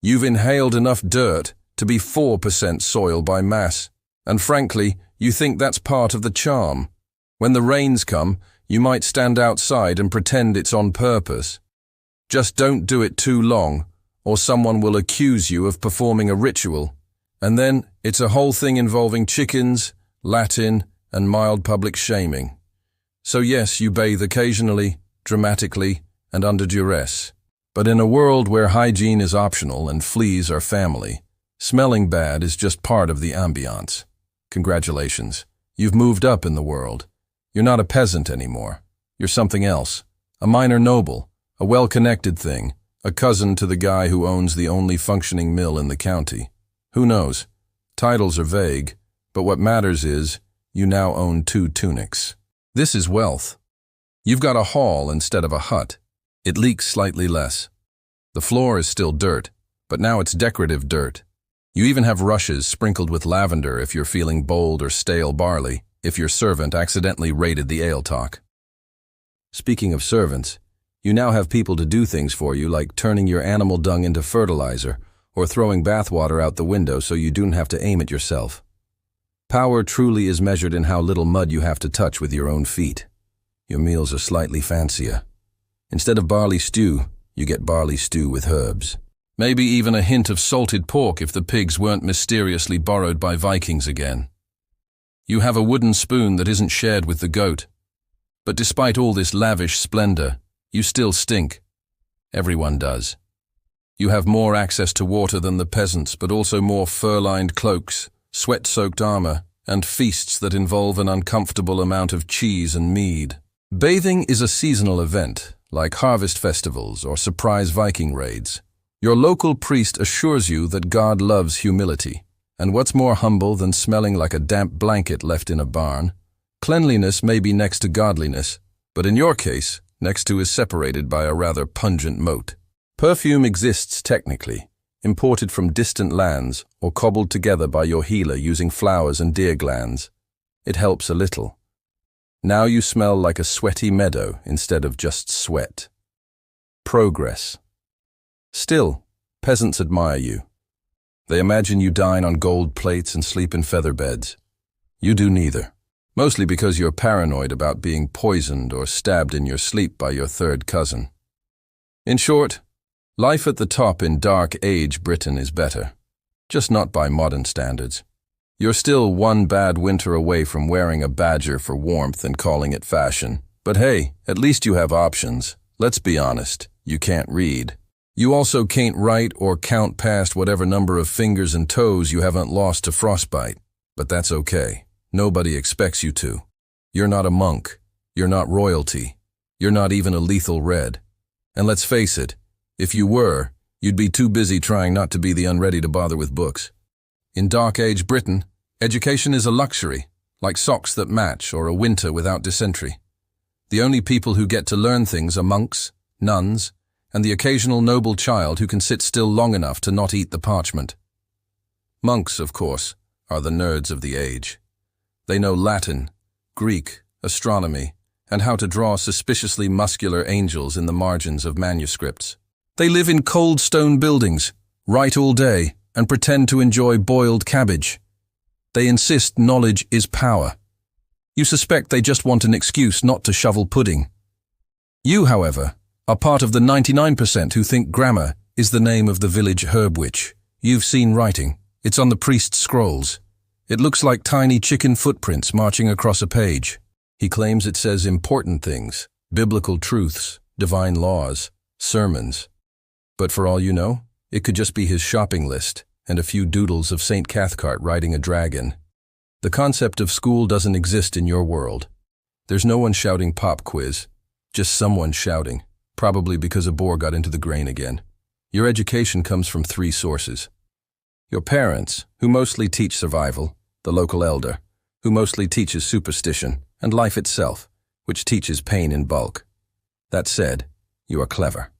You've inhaled enough dirt to be 4% soil by mass, and frankly, you think that's part of the charm. When the rains come, you might stand outside and pretend it's on purpose. Just don't do it too long, or someone will accuse you of performing a ritual. And then it's a whole thing involving chickens, Latin, and mild public shaming. So yes, you bathe occasionally, dramatically, and under duress. But in a world where hygiene is optional and fleas are family, smelling bad is just part of the ambiance. Congratulations, you've moved up in the world. You're not a peasant anymore. You're something else. A minor noble, a well-connected thing, a cousin to the guy who owns the only functioning mill in the county. Who knows? Titles are vague, but what matters is you now own 2 tunics. This is wealth. You've got a hall instead of a hut. It leaks slightly less. The floor is still dirt, but now it's decorative dirt. You even have rushes sprinkled with lavender if you're feeling bold or stale barley, if your servant accidentally raided the ale talk. Speaking of servants, you now have people to do things for you like turning your animal dung into fertilizer or throwing bathwater out the window so you don't have to aim it yourself. Power truly is measured in how little mud you have to touch with your own feet. Your meals are slightly fancier. Instead of barley stew, you get barley stew with herbs. Maybe even a hint of salted pork if the pigs weren't mysteriously borrowed by Vikings again. You have a wooden spoon that isn't shared with the goat. But despite all this lavish splendor, you still stink. Everyone does. You have more access to water than the peasants, but also more fur-lined cloaks, sweat-soaked armor, and feasts that involve an uncomfortable amount of cheese and mead. Bathing is a seasonal event, like harvest festivals or surprise Viking raids. Your local priest assures you that God loves humility, and what's more humble than smelling like a damp blanket left in a barn? Cleanliness may be next to godliness, but in your case, next to is separated by a rather pungent moat. Perfume exists technically, imported from distant lands or cobbled together by your healer using flowers and deer glands. It helps a little. Now you smell like a sweaty meadow instead of just sweat. Progress. Still, peasants admire you. They imagine you dine on gold plates and sleep in feather beds. You do neither, mostly because you're paranoid about being poisoned or stabbed in your sleep by your third cousin. In short, life at the top in Dark Age Britain is better, just not by modern standards. You're still one bad winter away from wearing a badger for warmth and calling it fashion. But hey, at least you have options. Let's be honest, you can't read. You also can't write or count past whatever number of fingers and toes you haven't lost to frostbite. But that's okay. Nobody expects you to. You're not a monk. You're not royalty. You're not even a lethal red. And let's face it, if you were, you'd be too busy trying not to be the unready to bother with books. In Dark Age Britain, education is a luxury, like socks that match or a winter without dysentery. The only people who get to learn things are monks, nuns, and the occasional noble child who can sit still long enough to not eat the parchment. Monks, of course, are the nerds of the age. They know Latin, Greek, astronomy, and how to draw suspiciously muscular angels in the margins of manuscripts. They live in cold stone buildings, write all day, and pretend to enjoy boiled cabbage. They insist knowledge is power. You suspect they just want an excuse not to shovel pudding. You, however, are part of the 99% who think grammar is the name of the village herb witch. You've seen writing. It's on the priest's scrolls. It looks like tiny chicken footprints marching across a page. He claims it says important things, biblical truths, divine laws, sermons. But for all you know, it could just be his shopping list and a few doodles of St. Cathcart riding a dragon. The concept of school doesn't exist in your world. There's no one shouting pop quiz, just someone shouting, probably because a boar got into the grain again. Your education comes from 3 sources. Your parents, who mostly teach survival, the local elder, who mostly teaches superstition, and life itself, which teaches pain in bulk. That said, you are clever.